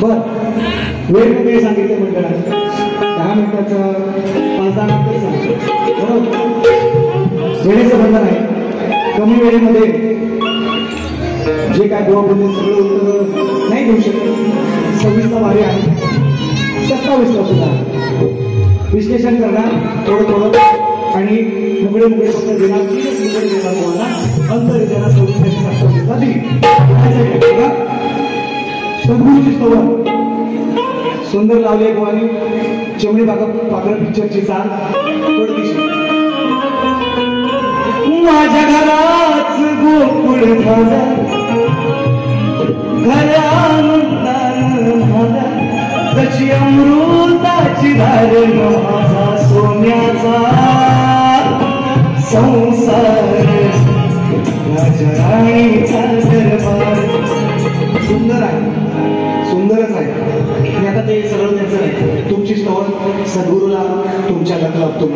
बर वेळ कुठे सांगितलं मंडळात 10 मिनिटाचं 5-10 मिनिटं बरोबर वेळेचं बंधन आहे. कमी वेळेमध्ये जे काय गोवा बोलले सगळं उत्तर नाही देऊ शकत. 26ला वारी आहे 27ला सुद्धा विश्लेषण करणार थोडं थोडं आणि मुगडे मुगडे फक्त देणार 3 मुगडे देणार तुम्हाला अंतर देणार सोडून त्यांनी सद्गुरूची स्तवन सुंदर लावले गोवानी चिमणी पाकळ पिक्चरची चाल माझ्या घराच गोकुळ माझा घरानुदान त्याची अमृताची धार माझा सोन्याचा संसार राजराणीचा दरबार. सुंदर आहे सुंदरच आहे. आणि आता ते सगळं त्यांचं नाही तुमची स्तवन सद्गुरूला तुमच्या लागतो.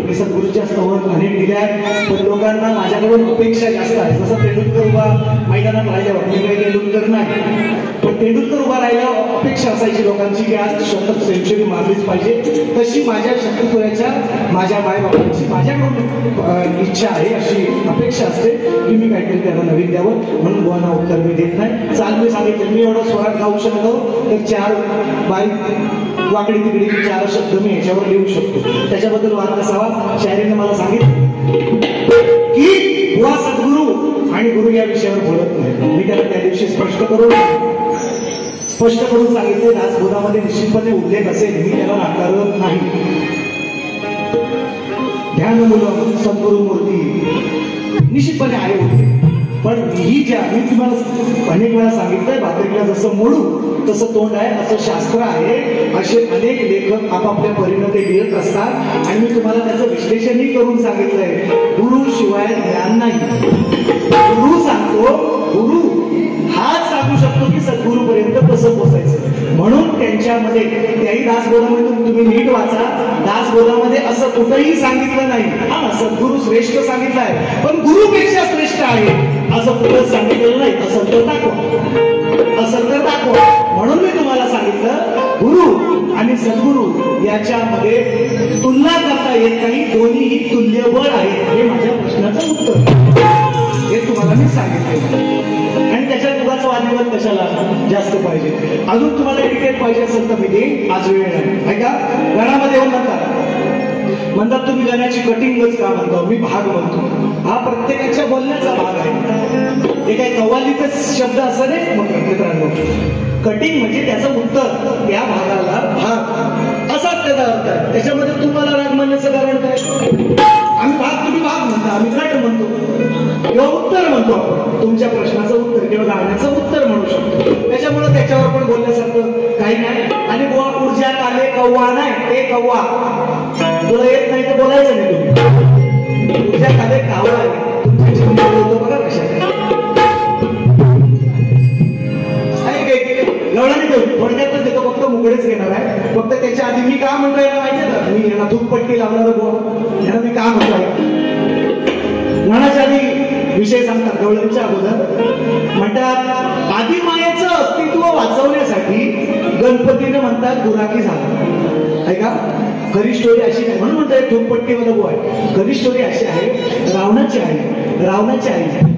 मी सद्गुरूच्या स्तवन अनेक दिल्या पण लोकांना माझ्याकडून अपेक्षा जास्त आहे. जसं तेंडुलकर उभा मैदानात राहिल्यावर मी काही तेंडुलकर नाही पण तेंडुलकर उभा राहिल्यावर अपेक्षा असायची लोकांची की आज 100 सेंचुरी मारलीच पाहिजे. तशी माझ्या शक्तीपुऱ्याच्या माझ्या मायबापांची माझ्याकडून इच्छा आहे अशी अपेक्षा असते की मी काहीतरी त्यांना नवीन द्यावं म्हणून गोवाना उत्तर मी देत नाही. चाल मी सांगितलं मी एवढं स्वरात गाऊ शकतो तर 4 बारीक वाकडी तिकडी 4 शब्द मी याच्यावर लिहू शकतो. त्याच्याबद्दल वाद नसावा. शायरीने मला सांगितलं की बुवा सद्गुरू आणि गुरु या विषयावर बोलत नाही. मी त्याला त्या दिवशी स्पष्ट करून सांगितले दासबोधामध्ये निश्चितपणे उल्लेख असेल मी त्याला नाकारत नाही. ध्यान मुलं सद्गुरू मूर्ती निश्चितपणे आहे होते पण ही ज्या मी तुम्हाला अनेक वेळा सांगितलंय भाकरीला जसं मोडू तसं तोंड आहे असं शास्त्र आहे. असे अनेक लेखक आपापल्या परीने ते लिहित असतात आणि मी तुम्हाला त्याचं विश्लेषणही करून सांगितलंय. गुरु शिवाय ज्ञान नाही. गुरु सांगतो गुरु हाच सांगू शकतो की सद्गुरूपर्यंत कसं पोहोचायचं. म्हणून त्यांच्यामध्ये त्याही दासबोधामध्ये तुम्ही नीट वाचा. दासबोधामध्ये असं कुठंही सांगितलं नाही हा सद्गुरू श्रेष्ठ सांगितलं आहे पण गुरुपेक्षा श्रेष्ठ आहे असं कुठंच सांगितलेलं नाही. असं तर दाखवा म्हणून मी तुम्हाला सांगितलं गुरु आणि सद्गुरू याच्यामध्ये तुलना करता येत नाही. दोन्हीही तुल्यबळ आहेत. हे माझ्या प्रश्नाचं उत्तर हे तुम्हाला मी सांगितलं. आणि त्याच्यात उगाच वादविवाद कशाला जास्त पाहिजे. अजून तुम्हाला डिटेल पाहिजे असेल तर मी देईन. आज वेळ नाही ऐका. गणामध्ये येऊन म्हणतात तुम्ही गाण्याची कटिंगच का म्हणतो. मी भाग म्हणतो. हा प्रत्येकाच्या बोलण्याचा भाग आहे. हे काही कव्वालीतच शब्द असं नाही. मग मित्रांनो कटिंग म्हणजे त्याचं उत्तर त्या भागाला भाग असाच त्याचा अर्थ आहे. त्याच्यामध्ये तुम्हाला राग म्हणण्याचं कारण काय. आम्ही भाग तुम्ही भाग म्हणता आम्ही कट म्हणतो किंवा उत्तर म्हणतो. आपण तुमच्या प्रश्नाचं उत्तर किंवा गाण्याचं उत्तर म्हणू शकतो. त्याच्यामुळे त्याच्यावर पण बोलण्यासारखं काही नाही. आणि ऊर्जा आले कव्वा नाही ते कव्वा तुला येत नाही तर बोलायचं नाही. तुम्ही ऊर्जा आले कावळा आहे बघा कशा लवडाने देऊ थोडक्यातच देतो. फक्त मुगडेच घेणार आहे. फक्त त्याच्या आधी मी का म्हणतोय माहितीये ना मी यांना धूपपट्टी लावणार यांना मी का म्हणतोय. लढाच्या आधी विषय सांगतात गवळणीच्या अगोदर म्हणतात आदिमायेचं अस्तित्व वाचवण्यासाठी गणपतीने म्हणतात गुराखी झाला. ऐका खरी स्टोरी अशी नाही म्हणून म्हणतोय धूपपट्टीमध्ये गो आहे. खरी स्टोरी अशी आहे रावणाची आई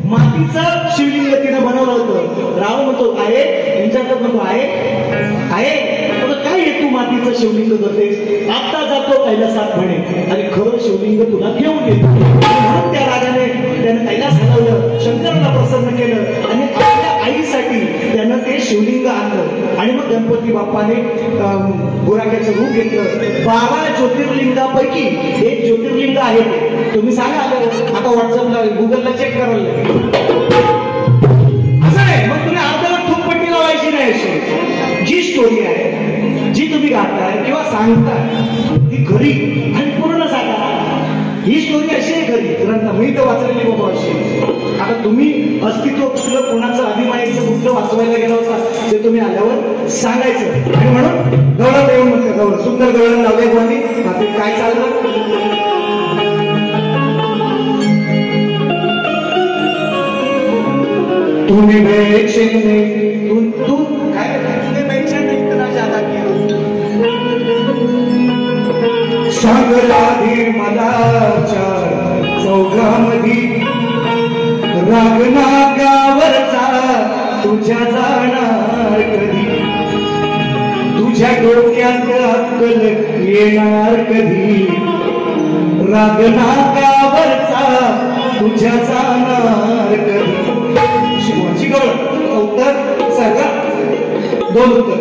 मातीचं शिवलिंग तिने बनवलं होतं. राव म्हणतो आहे यांच्याकडे म्हणतो आहे काय आहे तू मातीचं शिवलिंग करतेस. आता जातो कैलासात म्हणे आणि खरं शिवलिंग तुला घेऊन येतो. म्हणून त्या राजाने त्यानं कैलास हलवलं शंकराला प्रसन्न केलं आणि आपल्या आईसाठी त्यानं ते शिवलिंग आणलं. आणि मग गणपती बाप्पाने गुराख्याचं रूप घेतलं. 12 ज्योतिर्लिंगापैकी एक ज्योतिर्लिंग आहे. तुम्ही सांगा आता व्हॉट्सअपला गुगलला चेक करायला असं नाही. मग तुम्ही अर्ध्याला धूपपट्टी लावायची नाही. अशी जी स्टोरी आहे जी तुम्ही गाताय किंवा सांगताय ती खरी आणि पूर्ण सांगा. ही स्टोरी अशी आहे खरी ग्रंथ मी तर वाचलेली बाबा अशी. आता तुम्ही अस्तित्व कुठलं कोणाचं आदिमायेचं कुठलं वाचवायला गेला होता ते तुम्ही आल्यावर सांगायचं. आणि म्हणून गवळण येऊन म्हणते गवळण सुंदर गवळण लावले कोणी काय चाललं. तुम्ही काय तुझ्या डोक्यात अक्कल येणार कधी, राग नाकावरचा तुझ्या जाणार कधी. शिवाची गवळ उत्तर सगळा दोन उत्तर.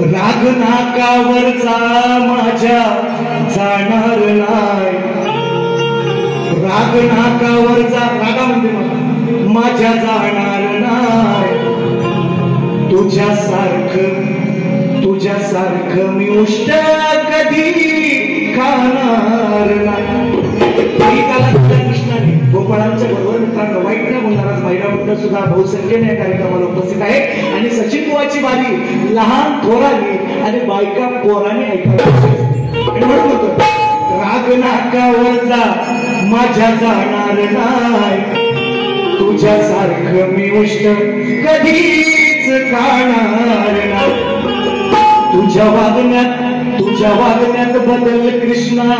राग नाकावरचा माझ्या जाणार नाही, राग नाकावरचा रागा म्हणते मला माझ्या जाणार नाही. तुझ्यासारखं मी उष्ट कधी खाणार नाही. कृष्णाने गोपाळांच्या बरोबर मित्रांनो वाईट न बोलणारा महिला मित्र सुद्धा बहुसंख्येने या कार्यक्रमाला उपस्थित आहे. आणि सचिन बुवाची बारी लहान थोराली आणि बायका पोराने ऐकायला. आणि म्हणून होतं राग नाकावरचा माझ्या जाणार नाही, तुझ्यासारखं मी उष्ट कधीच खाणार नाही. तुझ्या वागण्यात बदल कृष्णा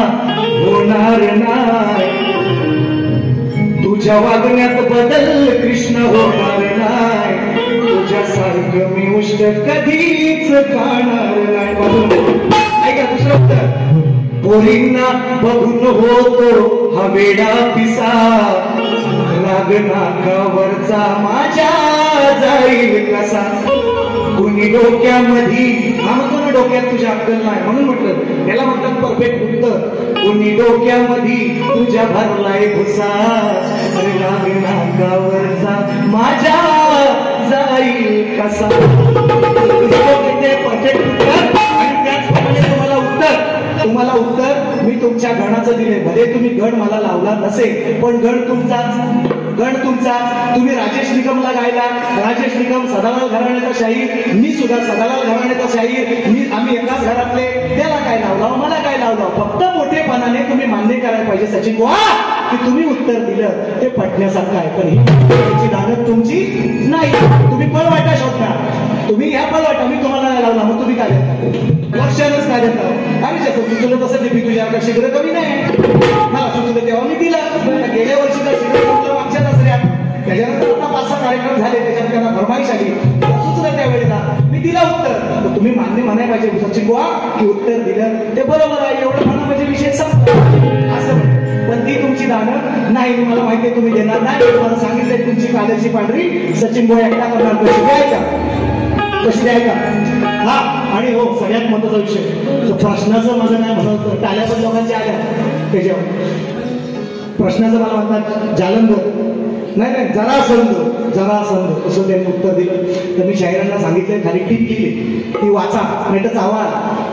होणार नाही, तुझ्या वागण्यात बदल कृष्ण होणार नाही. तुझ्यासारखं मी उष्ट कधीच खाणार नाही. ऐका दुसरं उत्तर. पोरींना बघून होतो हा वेडा पिसा, राग नाकावरचा माझ्या जाईल कसा. कुणी डोक्यामध्ये हा म्हणतो ना डोक्यात तुझ्या अक्कल नाही म्हणून म्हटलं याला म्हणतात परफेक्ट उत्तर. कुणी डोक्यामध्ये तुझ्या भरलाय भुसा, अरे राग नाकावरचा माझ्या जाईल कसा. परफेक्ट उत्तर. आणि त्याचप्रमाणे तुम्हाला उत्तर मी तुमच्या गणाचं दिले. भले तुम्ही गण मला लावला नसेल पण गण तुमचा. तुम्ही राजेश निकमला गायला, राजेश निकम सदालाल घराण्याचा शाहीर, मी सुद्धा सदालाल घराण्याचा शाहीर, आम्ही एकाच घरातले. त्याला काय लावलं मला काय लावलं. फक्त मोठेपणाने तुम्ही मान्य करायला पाहिजे सचिन बुवा की तुम्ही उत्तर दिलं ते पटण्यासारखं आहे. पण ही दानत तुमची नाही. तुम्ही पळवाटा शोधता, तुम्ही ह्या पळवाटा मी तुम्हाला नाही लावला मग तुम्ही काय देता, लक्षातच काय देता. आम्ही जसं सुचलं तसं ते मी तुझ्याकडे शीघ्र कमी नाही, मला सुचलं तेव्हा मी दिलं. गेल्या वर्षीला शीघ्र संपलं मागच्या दसऱ्यात, त्याच्यानंतर आता 5-6 कार्यक्रम झाले, त्याच्यात त्यांना फरमाईश आली, सुचलं त्यावेळेला मी दिला उत्तर. तुम्ही मान्य म्हणायला पाहिजे सचिन बुवा की उत्तर दिलं ते बरोबर आहे एवढं म्हणा म्हणजे विषय संपला असं. पण ती तुमची दानं नाही, मला माहिती आहे तुम्ही देणार नाही. तुम्हाला सांगितलंय तुमची काल्याची पांढरी सचिन बुवा एकटा करणार. कशी द्यायचा हा. आणि हो सगळ्यात महत्वाचा विषय प्रश्नाचं माझं नाही म्हणत, टाळ्या पण लोकांच्या आल्या त्याच्यावर. प्रश्नाचं मला म्हणतात जालंधर नाही जरासंध असं त्यांनी उत्तर दिलं. तर मी शाहिरांना सांगितलं खाली टीप केली ती वाचा नाही तर चावा.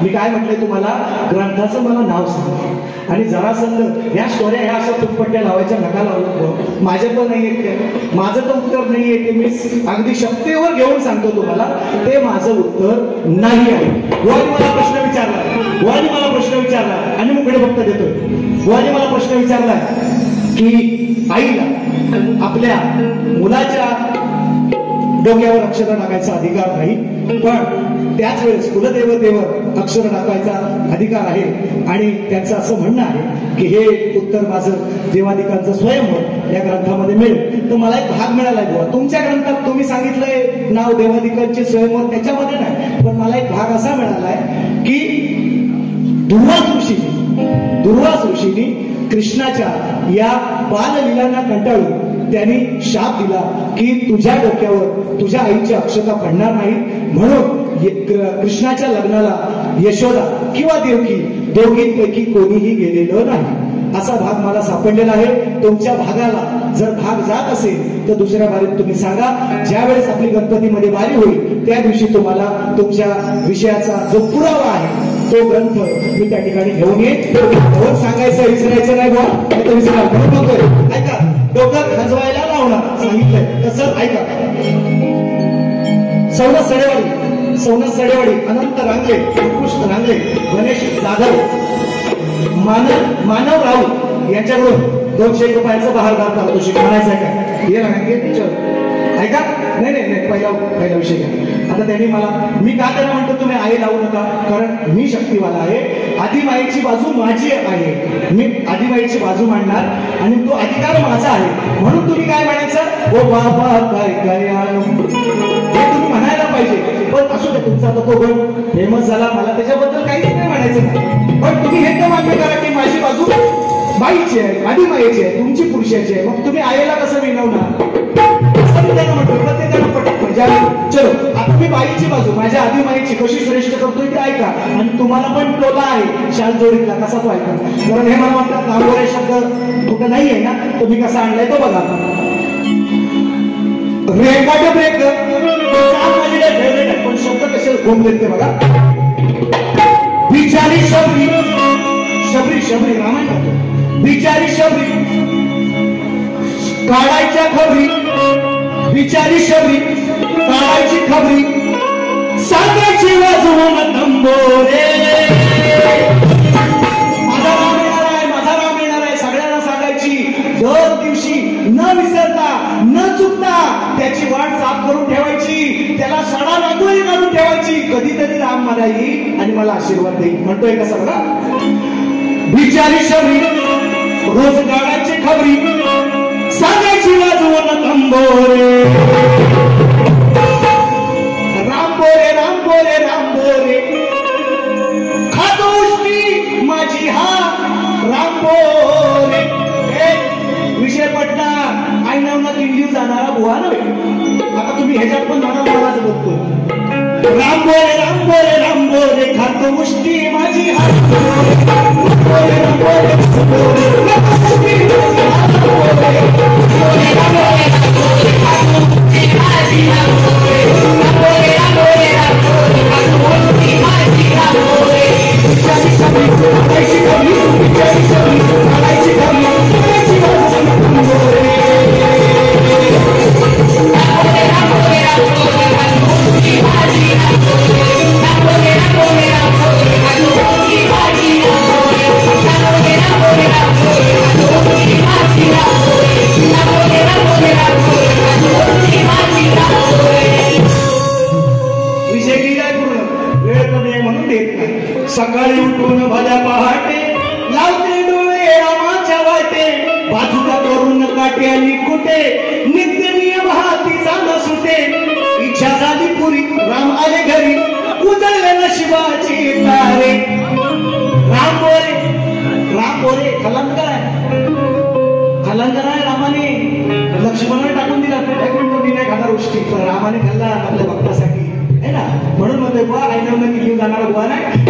मी काय म्हटलंय तुम्हाला ग्रंथाचं मला नाव सांग आणि जरासंध ह्या स्टोऱ्या ह्या अशा तुटपट्ट्या लावायच्या नका लावलं. माझं तर नाही येत ते, माझं तर उत्तर नाही येते. मी अगदी शक्तीवर घेऊन सांगतो तुम्हाला ते माझं उत्तर नाही आहे. गोवानी मला प्रश्न विचारला आणि मुकडे फक्त देतोय. गोवानी मला प्रश्न विचारला की आईला आपल्या मुलाच्या डोक्यावर अक्षर टाकायचा अधिकार नाही, पण त्याच वेळेस कुलदेवतेवर अक्षर टाकायचा अधिकार आहे. आणि त्यांचं असं म्हणणं आहे की हे उत्तर माझं देवादिकांचं स्वयंवर या ग्रंथामध्ये मिळेल. तर मला एक भाग मिळालाय बुवा. तुमच्या ग्रंथात तुम्ही सांगितलंय नाव देवादिकांचे स्वयंवर त्याच्यामध्ये नाही, पण मला एक भाग असा मिळालाय की दुर्वास ऋषींनी कृष्णाच्या या बाललीलांना कंटाळून त्यांनी शाप दिला की तुझ्या डोक्यावर तुझ्या आईची अक्षता पडणार नाही, म्हणून कृष्णाच्या लग्नाला यशोदा किंवा देवकी दोघींपैकी कोणीही गेलेलं नाही. असा भाग मला सापडलेला आहे. तुमच्या भागाला जर भाग जात असेल तर दुसऱ्या बारीत तुम्ही सांगा. ज्यावेळेस आपली गणपतीमध्ये बारी होईल त्या दिवशी तुम्हाला तुमच्या विषयाचा जो पुरावा आहे तो ग्रंथ मी त्या ठिकाणी घेऊन येईल. सांगायचं विसरायचं नाही बुवा, विसरा म्हणून होतोय. ऐका डोकं खाजवायला लावणार सांगितलंय तसं ऐका. सौनस सडेवाडी अनंत रांगले, कृष्ण रांगले, गणेश जाधव, मानव राऊत यांच्याकडून 200 रुपयाचं बहारदार पारितोषिक म्हणायचं आहे का हे रांगे ऐका. नाही पहिला विषय घ्या. आता त्यांनी मी का त्यांना म्हणतो तुम्ही आई लावू नका, कारण मी शक्तीवाला आहे. आदिमाईची बाजू माझी आहे, मी आदिमाईची बाजू मांडणार आणि तो अधिकार माझा आहे. म्हणून तुम्ही काय म्हणायचं ओ बाबा काय काय हे तुम्ही म्हणायला पाहिजे. पण असू दे तुमचा तो गण फेमस बाईची आहे, आदिमायेची आहे, तुमची पुरुषाची आहे, मग तुम्ही आईला कसं विनवणार? प्रत्येकानं पटत म्हणजे चलो आता मी बाईची बाजू माझ्या आदिमायेची कशी श्रेष्ठ करतोय ते ऐका, आणि तुम्हाला पण टोला आहे शाल जोडीतला कसा तो ऐका. कारण हे मला वाटतं नागोरे शब्द कुठं नाही आहे ना, तर मी कसा आणलाय तो बघा. रेकॉर्ड ब्रेक माझे फेवरेट आहे, पण शब्द कसे घुमलेत ते बघा. बिचारी शबरी शबरी शबरी रामायण बिचारी शबरी काढायच्या खबरी, बिचारी शबरी काढायची खबरी, सांगायची वाजवून तंबोरे. माझा राम येणार आहे, माझा राम येणार आहे सगळ्यांना सांगायची. दर दिवशी न विसरता न चुकता त्याची वाट साफ करून ठेवायची, त्याला सडा रांगोळी काढून ठेवायची. कधीतरी राम मला येईल आणि मला आशीर्वाद देईल. म्हणतोय कसं बघा. बिचारी शबरी रोज काढायची खबरी, सांगायची वाजवून तंबोरे. रामबोरे रामबोरे रामबोरे खातो उष्टी माझी हा रामबोरे. विषय पटला. आई नावना 3 दिवस जाणारा बुवा नव्हे. आता तुम्ही ह्याच्यात पण मला बघतो. रामबोरे रामबोरे रामबोरे खातो उष्टी माझी हा रामबोरे रामबोरे सकाळी उठून भल्या पहाटे लावते डोळे रामाच्या वाटे, बाजूला करून काटे आणि कुठे नित्य नियम हातीचा न सुटे. इच्छा झाली पुरी राम आले घरी, उजळले नशिबाची तारे. राम बोरे कलंकर आहे, कलंकर आहे रामाने. लक्ष्मणाने टाकून दिला, मी नाही खाणार गोष्टी, पण रामाने खाल्ला आपल्या भक्तासाठी आहे ना. म्हणून म्हणतोय बुवा आईनं किती जाणार बुवा नाही.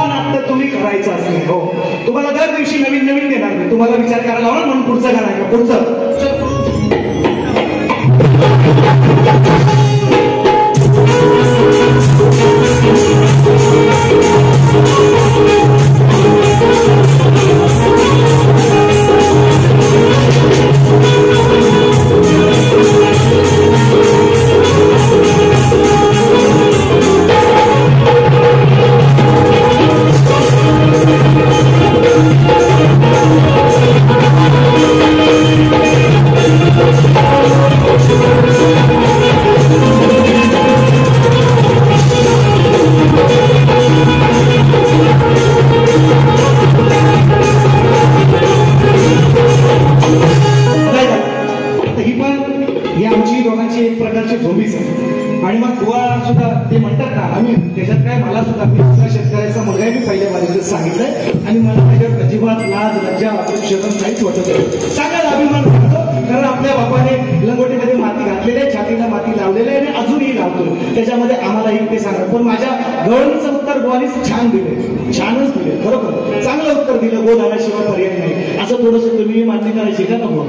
नाट्य तुम्ही करायचं असेल हो, तुम्हाला दर दिवशी नवीन नवीन देणार नाही. तुम्हाला विचार करायला लावणार म्हणून पुढचं गाणं आहे का पुढचं. आणि मग बुवा सुद्धा ते म्हणतात ना, आम्ही त्याच्यात काय मला सुद्धा शेतकऱ्याचा मुलगा मी पहिल्या बाजूला सांगितलंय आणि मला त्याच्यात अजिबात लाज लज्जा शरम काहीच वाटत नाही. सांगायला अभिमान वाटतो, कारण आपल्या बापाने लंगोटीमध्ये माती घातलेली आहे, छातीला माती लावलेली आहे आणि अजूनही लावतो. त्याच्यामध्ये आम्हाला ते सांगत, पण माझ्या गवळणीचं उत्तर बुवानीच छान दिले, छानच दिले, खरोखर चांगलं उत्तर दिलं. गो दाण्याशिवाय पर्याय नाही असं थोडंसं तुम्ही मान्य करायची का नको,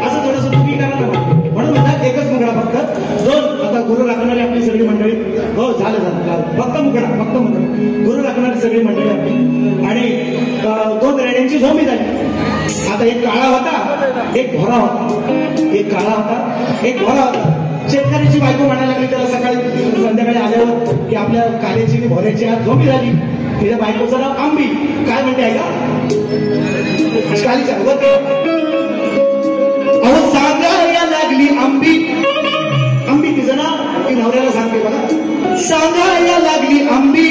असं थोडंसं तुम्ही करा ना. म्हणून म्हणतात एकच मुकडा फक्त दोन. आता गुरु राखणारी आपली सगळी मंडळी हो झालं फक्त मुकडा गुरु राखणारी सगळी मंडळी आपली, आणि 2 रेड्यांची झोंबी झाली. आता एक काळा होता एक भोरा होता, एक काळा होता एक भोरा होता. शेतकऱ्याची बायको म्हणायला लागली त्याला सकाळी संध्याकाळी आल्यावर की आपल्या काल्याची आणि भोऱ्याची आज झोंबी झाली. तिच्या बायकोचं नाव आंबी. काय म्हणते आहे का कालीच्या अहो सांगायला लागली आंबी. आंबी तिचं नाव ती नवऱ्याला सांगते बघा. सांगायला लागली आंबी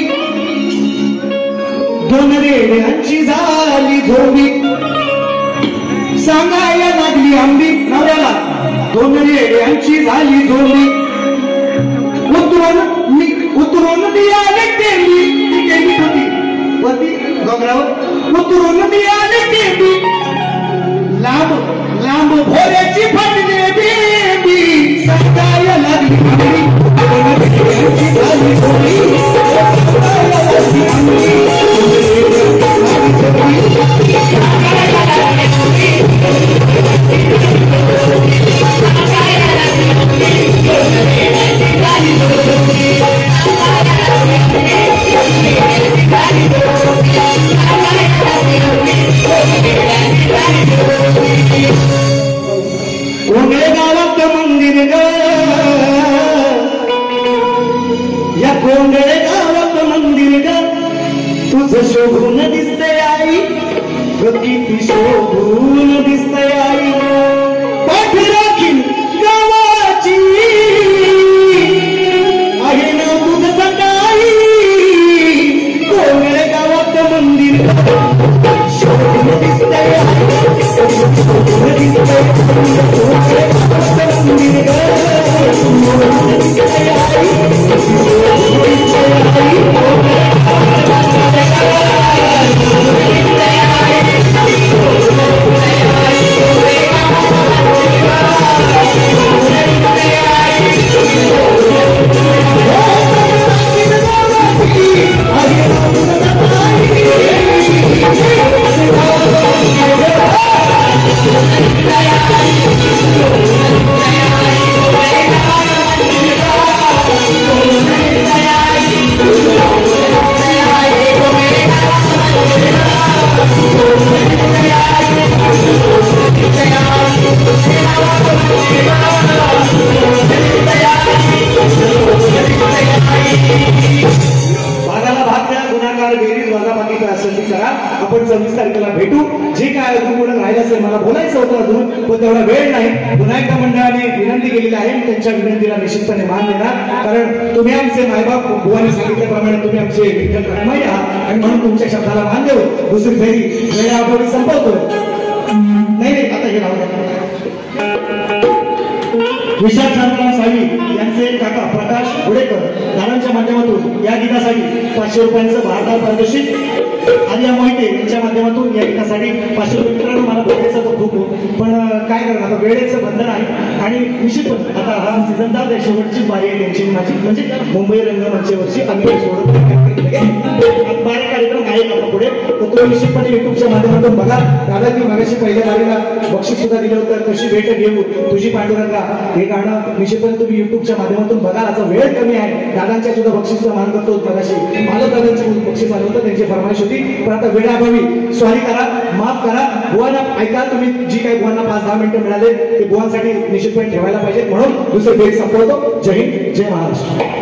2 रेड्यांची झाली झोंबी. सांगायला लागली आंबी नवऱ्याला 2 रेड्यांची झाली झोंबी. उतरून बियाणे केली होती वरती डोंगरावर उतरून मी आले टेबी लांब लांब भोऱ्याची फाटली बेबी सकाळी लागली आंबी कोणाची झाली गोळी सकाळी लागली आंबी कोंडे गावात मंदिर ग या कोंडे गावात मंदिर ग तुझं शोभून दिसते आई ग किती शोभून दिसते आई पाठ राखील गावाची आहे ना तुझं सकाळी कोंडे गावात मंदिर शोभून दिसते आई शोभून दिसते आपण 26 तारखेला भेटू. जे काय अजून पुढे राहिलं असेल मला बोलायचं होतं अजून पण तेवढा वेळ नाही. पुन्हा एकदा मंडळाने विनंती केलेली आहे, त्यांच्या विनंतीला निश्चितपणे मान देणार, कारण तुम्ही आमचे मायबाप बुवाने सांगितल्याप्रमाणे तुम्ही आमचे विठ्ठल रखमाई आहात आणि म्हणून तुमच्या शब्दाला मान देऊ. दुसरी फेरी वेळापूर्वी संपवतो. नाही आता हे राहू विशाल शांताराम सावी यांचे काका प्रकाश गुडेकर दादांच्या माध्यमातून या गीतासाठी 500 रुपयांचं भारतात पारितोषिक आर्या मोहिते यांच्या माध्यमातून या गीतासाठी 500 रुपये. मित्रांनो मला बोलायचं तर खूप पण काय करणार आता वेळेचं बंधन आहे आणि निश्चितपणे आता हा सीझनचा शेवटची बारी आहे त्यांची माझी म्हणजे मुंबई रंगमंचेवरची आम्ही सोडत 12 कार्यक्रम आहेत आता पुढे तर तो निश्चितपणे युट्यूबच्या माध्यमातून बघा. दादाजी मागाशी पहिल्या बारीला बक्षीस सुद्धा दिलं होतं कशी भेट घेऊ तुझी पांडुरंगा हे गाणं निश्चितपणे तुम्ही युट्यूबच्या माध्यमातून बघा. आता वेळ कमी आहे दादांच्या सुद्धा बक्षीसचा मान करतो. मगाशी मला दादांची बक्षीस आलं होतं त्यांची फरमाईश होती पण आता वेळाभावी सॉरी करा माफ करा. बुवांना ऐका तुम्ही जी काही बुवांना 5-10 मिनिटं मिळाले ते बुवांसाठी निश्चितपणे ठेवायला पाहिजे म्हणून दुसरी फेरी संपवतो. जय हिंद जय महाराष्ट्र.